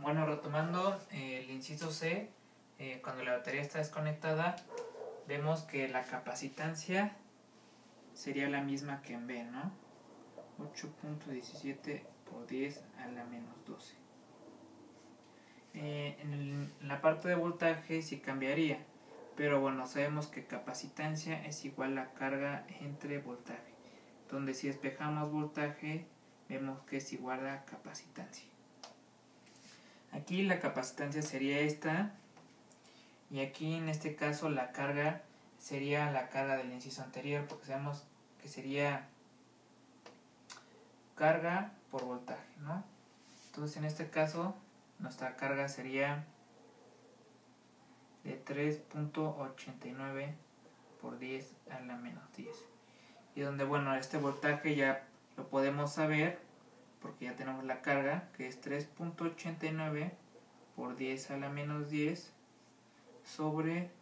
Bueno, retomando el inciso C, cuando la batería está desconectada, vemos que la capacitancia sería la misma que en B, ¿no? 8.17 por 10 a la menos 12. En la parte de voltaje sí cambiaría, pero bueno, sabemos que capacitancia es igual a carga entre voltaje, donde si despejamos voltaje, vemos que es igual a capacitancia. Aquí la capacitancia sería esta, y aquí en este caso la carga sería la carga del inciso anterior, porque sabemos que sería carga por voltaje, ¿no? Entonces en este caso nuestra carga sería de 3.89 por 10 a la menos 10. Y donde, bueno, este voltaje ya lo podemos saber porque ya tenemos la carga, que es 3.89 por 10 a la menos 10 sobre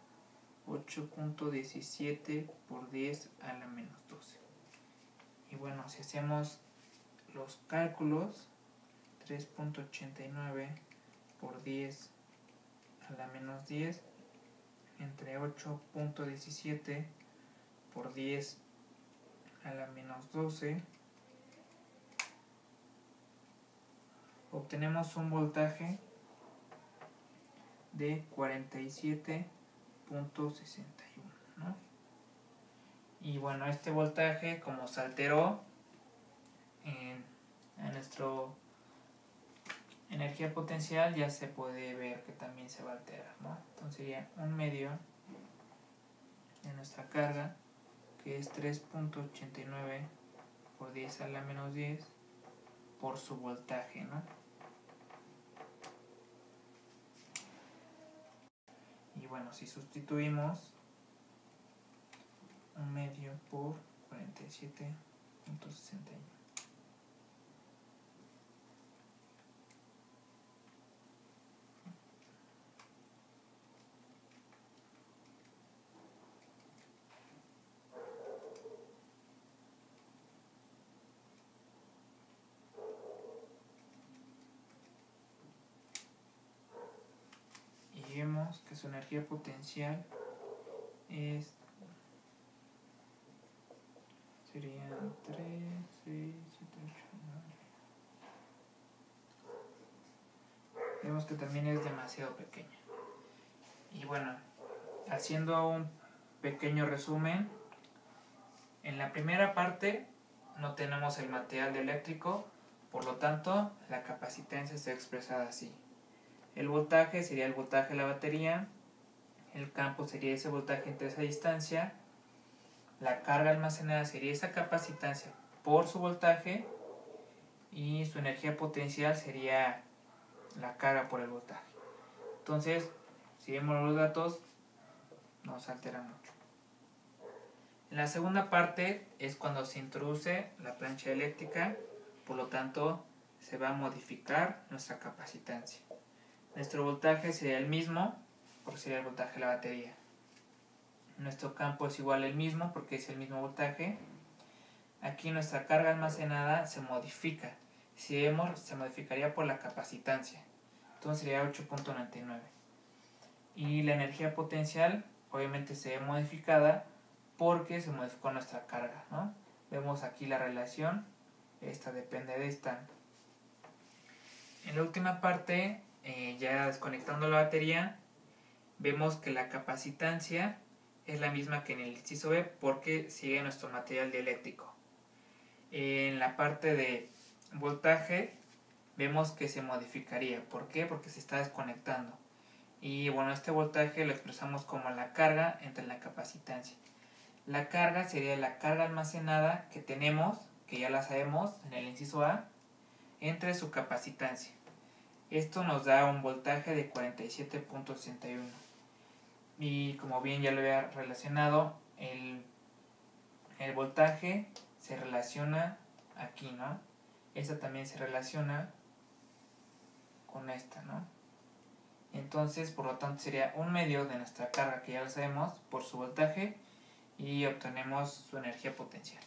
8.17 por 10 a la menos 12. Y bueno, si hacemos los cálculos, 3.89 por 10 a la menos 10 entre 8.17 por 10 a la menos 12, obtenemos un voltaje de 47.61, ¿no? Y bueno, este voltaje, como se alteró en nuestro energía potencial, ya se puede ver que también se va a alterar, ¿no? Entonces sería un medio de nuestra carga, que es 3.89 por 10 a la menos 10 por su voltaje, ¿no? Y bueno, si sustituimos un medio por 47.61, y vemos que su energía potencial serían 3, 6, 7, 8, 9. Vemos que también es demasiado pequeña. Y bueno, haciendo un pequeño resumen, en la primera parte no tenemos el material eléctrico, por lo tanto la capacitancia está expresada así. El voltaje sería el voltaje de la batería, el campo sería ese voltaje entre esa distancia, la carga almacenada sería esa capacitancia por su voltaje y su energía potencial sería la carga por el voltaje. Entonces, si vemos los datos, nos altera mucho. En la segunda parte es cuando se introduce la plancha eléctrica, por lo tanto se va a modificar nuestra capacitancia. Nuestro voltaje sería el mismo, porque sería el voltaje de la batería. Nuestro campo es igual al mismo, porque es el mismo voltaje. Aquí nuestra carga almacenada se modifica. Si vemos, se modificaría por la capacitancia. Entonces sería 8.99. Y la energía potencial obviamente se ve modificada porque se modificó nuestra carga, ¿no? Vemos aquí la relación, esta depende de esta. En la última parte, ya desconectando la batería, vemos que la capacitancia es la misma que en el inciso B porque sigue nuestro material dieléctrico. En la parte de voltaje vemos que se modificaría. ¿Por qué? Porque se está desconectando. Y bueno, este voltaje lo expresamos como la carga entre la capacitancia. La carga sería la carga almacenada que tenemos, que ya la sabemos en el inciso A, entre su capacitancia. Esto nos da un voltaje de 47.61. Y como bien ya lo había relacionado, el voltaje se relaciona aquí, ¿no? Esta también se relaciona con esta, ¿no? Entonces, por lo tanto, sería un medio de nuestra carga, que ya lo sabemos, por su voltaje, y obtenemos su energía potencial.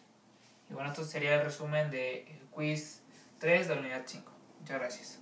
Y bueno, esto sería el resumen del quiz 3 de la unidad 5. Muchas gracias.